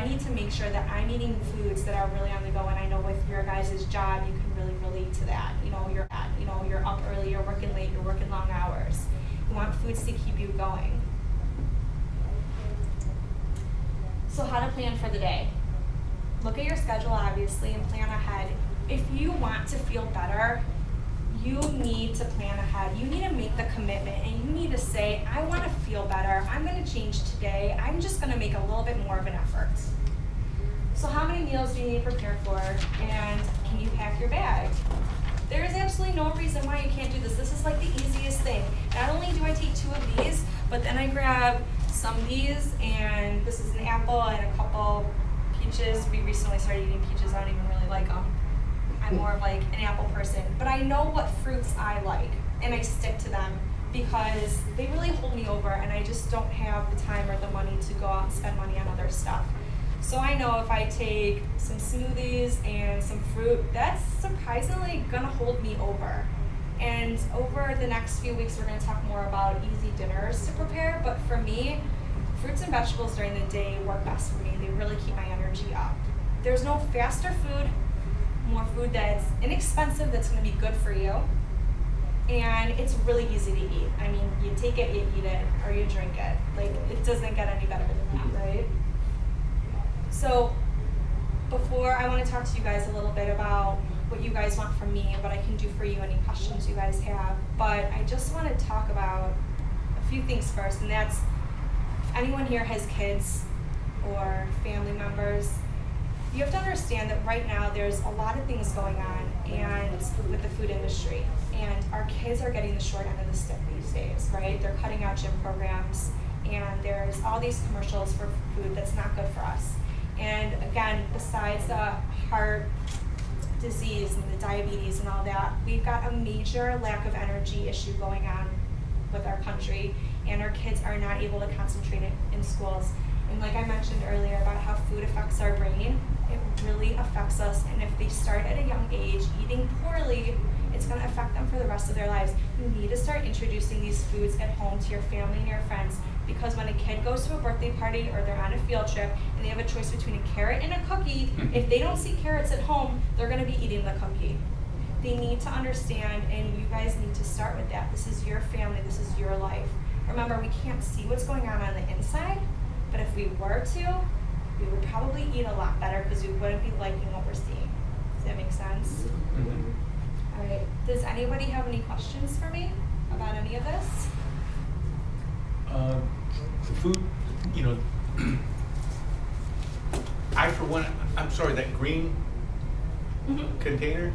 I need to make sure that I'm eating foods that are really on the go, and I know with your guys' job, you can really relate to that. You're up early, you're working late, you're working long hours. You want foods to keep you going. So how to plan for the day? Look at your schedule, obviously, and plan ahead. If you want to feel better, you need to plan ahead. You need to make the commitment, and you need to say, I want to feel better. I'm going to change today. I'm just going to make a little bit more of an effort. So how many meals do you need to prepare for, and can you pack your bag? There is absolutely no reason why you can't do this. This is like the easiest thing. Not only do I take 2 of these, but then I grab some of these, and this is an apple and a couple peaches. We recently started eating peaches. I don't even really like them. I'm more of like an apple person, but I know what fruits I like, and I stick to them because they really hold me over, and I just don't have the time or the money to go out and spend money on other stuff. So I know if I take some smoothies and some fruit, that's surprisingly gonna hold me over. And over the next few weeks, we're gonna talk more about easy dinners to prepare, but for me, fruits and vegetables during the day work best for me. They really keep my energy up. There's no faster food, more food that's inexpensive, that's gonna be good for you, and it's really easy to eat. I mean, you take it, you eat it, or you drink it. Like, it doesn't get any better than that, right? So, before I wanna talk to you guys a little bit about what you guys want from me and what I can do for you, any questions you guys have, but I just wanna talk about a few things first, and that's, if anyone here has kids or family members, you have to understand that right now there's a lot of things going on and with the food industry, and our kids are getting the short end of the stick these days, right? They're cutting out gym programs, and there's all these commercials for food that's not good for us. And again, besides the heart disease and the diabetes and all that, we've got a major lack of energy issue going on with our country, and our kids are not able to concentrate in schools. And like I mentioned earlier about how food affects our brain, it really affects us, and if they start at a young age eating poorly, it's going to affect them for the rest of their lives. You need to start introducing these foods at home to your family and your friends, because when a kid goes to a birthday party or they're on a field trip and they have a choice between a carrot and a cookie, if they don't see carrots at home, they're going to be eating the cookie. They need to understand, and you guys need to start with that. This is your family, this is your life. Remember, we can't see what's going on the inside, but if we were to, we would probably eat a lot better because we wouldn't be liking what we're seeing. Does that make sense? Mm-hmm. All right. Does anybody have any questions for me about any of this? The food, I for one, I'm sorry, that green container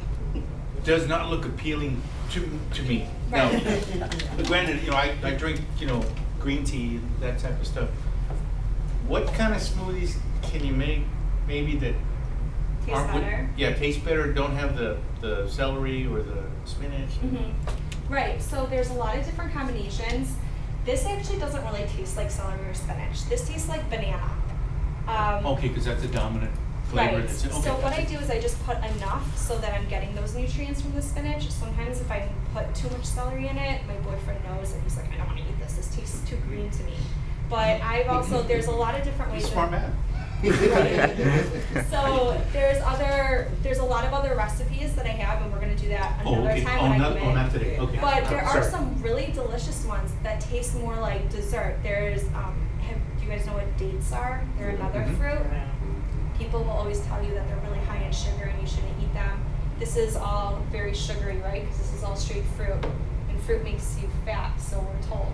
does not look appealing to me. Right. Now, granted, I drink, green tea, that type of stuff. What kind of smoothies can you make maybe that Taste better? Taste better, don't have the celery or the spinach? Mm-hmm. Right, so there's a lot of different combinations. This actually doesn't really taste like celery or spinach. This tastes like banana. Okay, because that's a dominant flavor. Right, okay. So what I do is I just put enough so that I'm getting those nutrients from the spinach. Sometimes if I put too much celery in it, my boyfriend knows and he's like, I don't want to eat this. This tastes too green to me. But I've also, there's a lot of different ways. Smart man. So there's a lot of other recipes that I have, and we're going to do that another time when I come in. Not today. Okay. But there are some really delicious ones that taste more like dessert. There's, do you guys know what dates are? They're another fruit. People will always tell you that they're really high in sugar and you shouldn't eat them. This is all very sugary, right? Because this is all straight fruit, and fruit makes you fat, so we're told.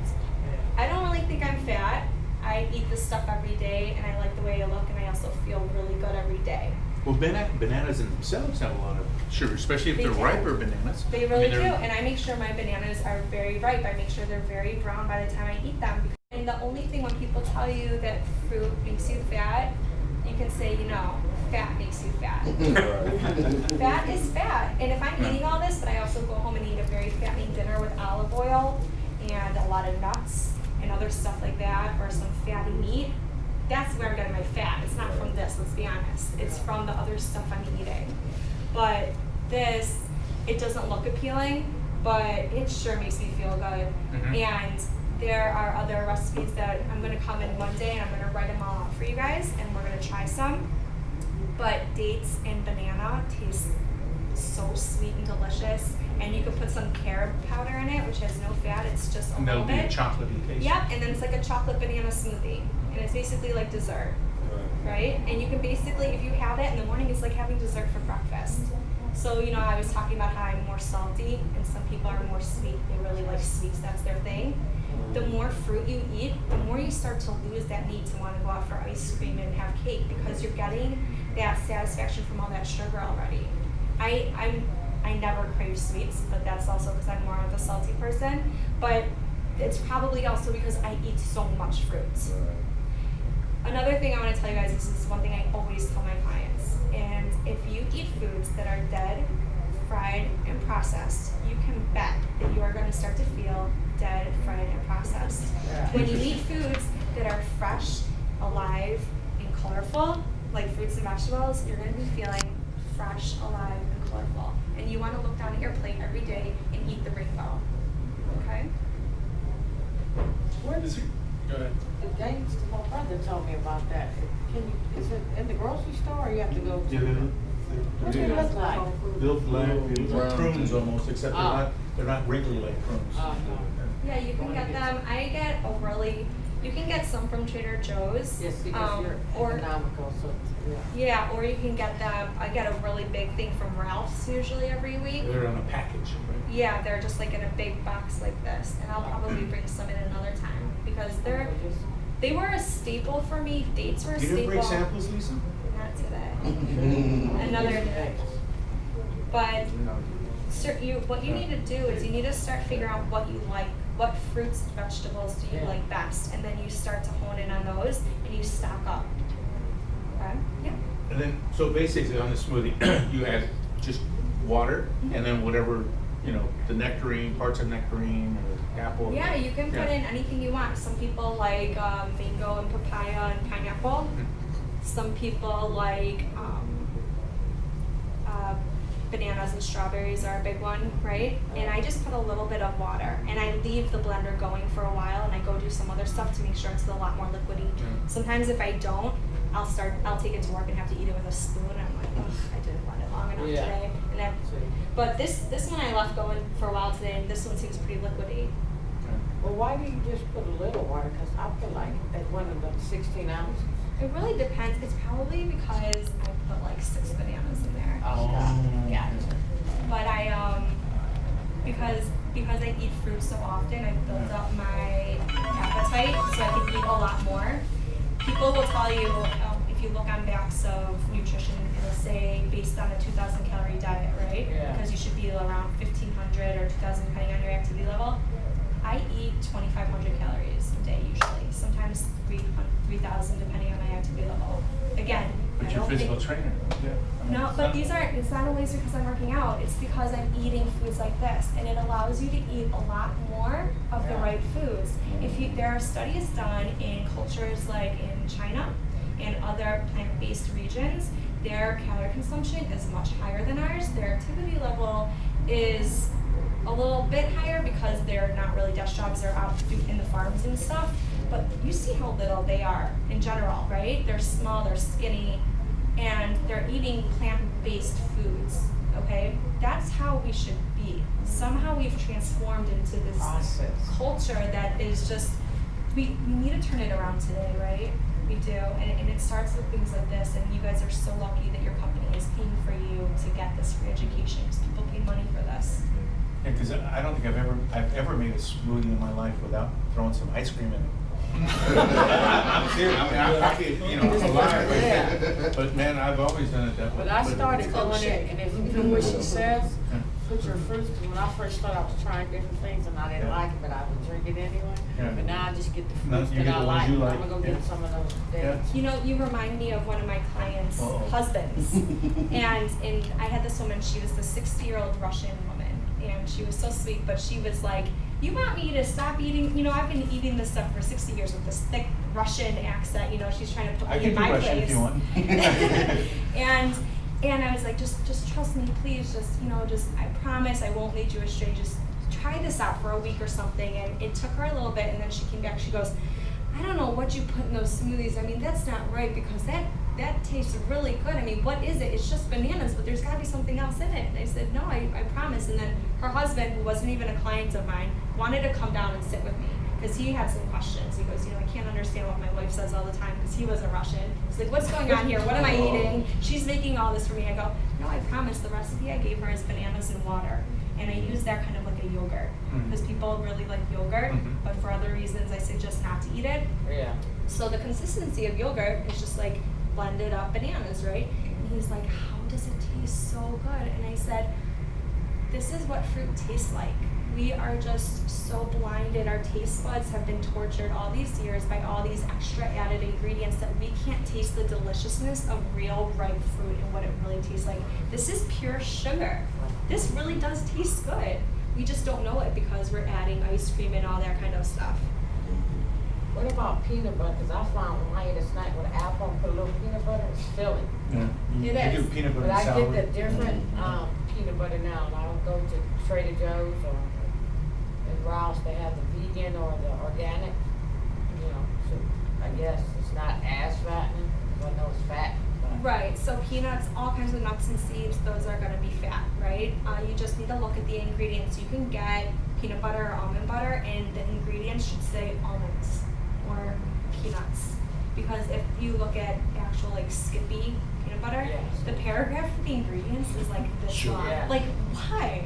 I don't really think I'm fat. I eat this stuff every day, and I like the way I look, and I also feel really good every day. Well, bananas in themselves have a lot of sugar, especially if they're riper bananas. They really do, and I make sure my bananas are very ripe. I make sure they're very brown by the time I eat them. And the only thing when people tell you that fruit makes you fat, you can say, fat makes you fat. Fat is fat, and if I'm eating all this, but I also go home and eat a very fattening dinner with olive oil and a lot of nuts and other stuff like that, or some fatty meat, that's where I'm getting my fat. It's not from this, let's be honest. It's from the other stuff I'm eating. But this, it doesn't look appealing, but it sure makes me feel good. And There are other recipes that I'm gonna come in one day and I'm gonna write them all out for you guys, and we're gonna try some. But dates and banana taste so sweet and delicious, and you can put some carob powder in it, which has no fat. It's just a And little that'll be a bit. chocolatey taste. Yep, and then it's like a chocolate banana smoothie, and it's basically like dessert, right? And you can basically, if you have it in the morning, it's like having dessert for breakfast. So, you know, I was talking about how I'm more salty, and some people are more sweet. They really like sweets, that's their thing. The more fruit you eat, the more you start to lose that need to want to go out for ice cream and have cake, because you're getting that satisfaction from all that sugar already. I never crave sweets, but that's also because I'm more of a salty person. But it's probably also because I eat so much fruit. Another thing I want to tell you guys is this is one thing I always tell my clients. And if you eat foods that are dead, fried, and processed, you can bet that you are going to start to feel dead, fried, and processed. When you eat foods that are fresh, alive, and colorful, like fruits and vegetables, you're going to be feeling fresh, alive, and colorful. And you want to look down at your plate every day and eat the rainbow. Okay? Where does it? Go ahead. The dates, my brother told me about that. Can you, is it in the grocery store or you have to go to? What do they look like? They'll black, prunes almost, except they're not wrinkly like prunes. Yeah, you can get them. You can get some from Trader Joe's. Yes, because you're or economical, so, yeah. yeah, or you can get them. I get a really big thing from Ralph's usually every week. They're on a package, right? Yeah, they're just like in a big box like this, and I'll probably bring some in another time because they were a staple for me. Dates were a You staple. didn't bring samples, Lisa? Not today. Another day. But what you need to do is you need to start figuring out what you like. What fruits and vegetables do you like best? And then you start to hone in on those and you stock up. Okay? Yeah. And then, so basically on the smoothie, you add just water and then whatever, you know, the nectarine, parts of nectarine or apple. Yeah, you can put in anything you want. Some people like mango and papaya and pineapple. Some people like bananas and strawberries are a big one, right? And I just put a little bit of water and I leave the blender going for a while and I go do some other stuff to make sure it's a lot more liquidy. Sometimes if I don't, I'll take it to work and have to eat it with a spoon. I'm like, ugh, I didn't run it long enough today. And then, but this one I left going for a while today, and this one seems pretty liquidy. Well, why do you just put a little water? Because I feel like at one of the 16 ounces. It really depends. It's probably because I put like 6 bananas in there. Oh. Yeah. But because I eat fruit so often, I built up my appetite so I can eat a lot more. People will tell you, if you look on backs of nutrition, it'll say based on a 2,000 calorie diet, right? Yeah. Because you should be around 1,500 or 2,000 depending on your activity level. I eat 2,500 calories a day usually, sometimes 3,000 depending on my activity level. Again, But you're a physical trainer. Yeah. no, but it's not always because I'm working out, it's because I'm eating foods like this, and it allows you to eat a lot more of the right foods. There are studies done in cultures like in China and other plant-based regions, their calorie consumption is much higher than ours. Their activity level is a little bit higher because they're not really desk jobs, they're out in the farms and stuff, but you see how little they are in general, right? They're small, they're skinny, and they're eating plant-based foods, okay? That's how we should be. Somehow we've transformed into this culture that is just, we need to turn it around today, right? We do, and it starts with things like this, and you guys are so lucky that your company is paying for you to get this free education, because people pay money for this. Yeah, because I don't think I've ever made a smoothie in my life without throwing some ice cream in it. I'm serious. I mean, I could, you know, I'm alive. But man, I've always done it that way. But I started doing it, and if you do what she says, put your fruits, because when I first started, I was trying different things, and I didn't like it, but I would drink it anyway. Yeah. But now I just get the No, fruits you that get I the ones like. you I'm like. gonna go get some of those dates. You know, you remind me of one of my clients' husbands. and I had this woman, she was the 60-year-old Russian woman, and she was so sweet, but she was like, you want me to stop eating, you know, I've been eating this stuff for 60 years with this thick Russian accent, you know, she's trying to put me in my place. I can do Russian if you want. And I was like, just trust me, please, just, you know, I promise I won't lead you astray, just tried this out for a week or something, and it took her a little bit, and then she came back, she goes, I don't know what you put in those smoothies. I mean, that's not right, because that tastes really good. I mean, what is it? It's just bananas, but there's gotta be something else in it. And I said, no, I promise. And then her husband, who wasn't even a client of mine, wanted to come down and sit with me, because he had some questions. He goes, I can't understand what my wife says all the time, because he wasn't Russian. He's like, what's going on here? What am I eating? She's making all this for me. I go, no, I promise. The recipe I gave her is bananas and water. And I use that kind of like a yogurt, because people really like yogurt, but for other reasons I suggest not to eat it. Yeah. So the consistency of yogurt is just like blended up bananas, right? And he's like, how does it taste so good? And I said, this is what fruit tastes like. We are just so blinded. Our taste buds have been tortured all these years by all these extra added ingredients that we can't taste the deliciousness of real ripe fruit and what it really tastes like. This is pure sugar. This really does taste good. We just don't know it because we're adding ice cream and all that kind of stuff. What about peanut butter? Because I found when I eat a snack with an apple and put a little peanut butter, it's filling. Yeah. It You is. do peanut butter But and I celery. get the different peanut butter now. And I don't go to Trader Joe's or at Rouse. They have the vegan or the organic. So I guess it's not as fattening, because I know it's fat. But Right, so peanuts, all kinds of nuts and seeds, those are gonna be fat, right? You just need to look at the ingredients. You can get peanut butter or almond butter, and the ingredients should say almonds or peanuts. Because if you look at actual like Skippy peanut butter, Yes. the paragraph for the ingredients is like this Sure. long. Yeah. Like, why?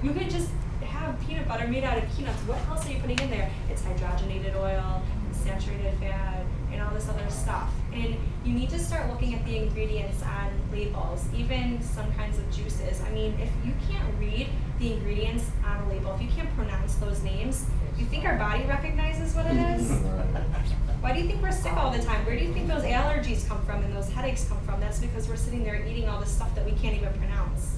You could just have peanut butter made out of peanuts. What else are you putting in there? It's hydrogenated oil, saturated fat, and all this other stuff. And you need to start looking at the ingredients on labels, even some kinds of juices. I mean, if you can't read the ingredients on a label, if you can't pronounce those names, you think our body recognizes what it is? Why do you think we're sick all the time? Where do you think those allergies come from and those headaches come from? That's because we're sitting there eating all this stuff that we can't even pronounce.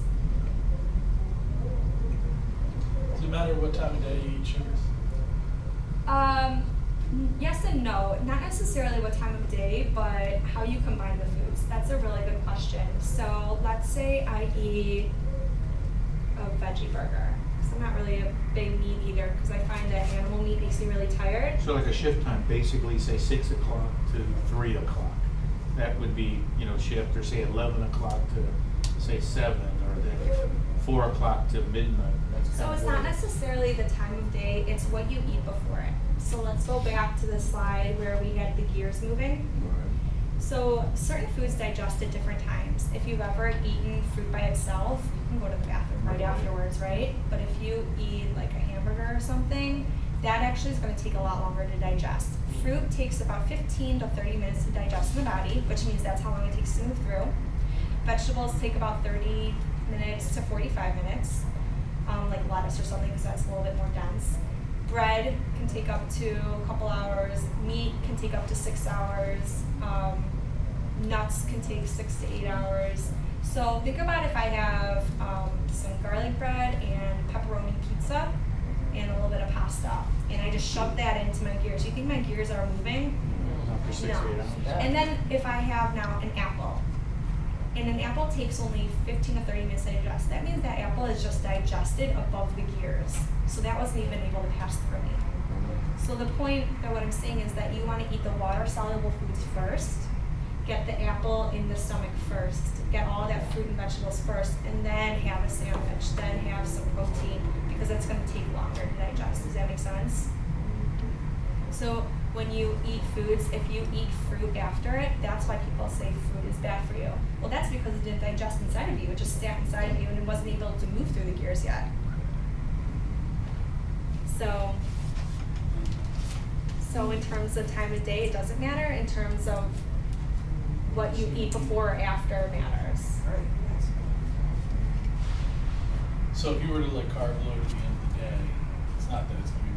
Does it matter what time of day you eat sugars? Yes and no. Not necessarily what time of day, but how you combine the foods. That's a really good question. So let's say I eat a veggie burger. So I'm not really a big meat eater, because I find that animal meat makes me really tired. So like a shift time, basically say 6 o'clock to 3 o'clock. That would be, shift, or say 11 o'clock to say 7, or then 4 o'clock to midnight. That's So kind it's of not what- necessarily the time of day, it's what you eat before it. So let's go back to the slide where we had the gears moving. So certain foods digest at different times. If you've ever eaten fruit by itself, you can go to the bathroom right afterwards, right? But if you eat like a hamburger or something, that actually is going to take a lot longer to digest. Fruit takes about 15 to 30 minutes to digest in the body, which means that's how long it takes to move through. Vegetables take about 30 minutes to 45 minutes, like lettuce or something, because that's a little bit more dense. Bread can take up to a couple hours. Meat can take up to 6 hours. Nuts can take 6 to 8 hours. So think about if I have some garlic bread and pepperoni pizza and a little bit of pasta, and I just shove that into my gears. You think my gears are moving? After 6 No. or 8 hours. And then if I have now an apple, and an apple takes only 15 to 30 minutes to digest, that means that apple is just digested above the gears. So that wasn't even able to pass through me. So the point of what I'm saying is that you want to eat the water-soluble foods first, get the apple in the stomach first, get all that fruit and vegetables first, and then have a sandwich, then have some protein, because it's going to take longer to digest. Does that make sense? So when you eat foods, if you eat fruit after it, that's why people say fruit is bad for you. Well, that's because it didn't digest inside of you. It just sat inside of you and it wasn't able to move through the gears yet. So in terms of time of day, it doesn't matter. In terms of what you eat before or after matters. So if you were to like carb load at the end of the day, it's not that it's gonna be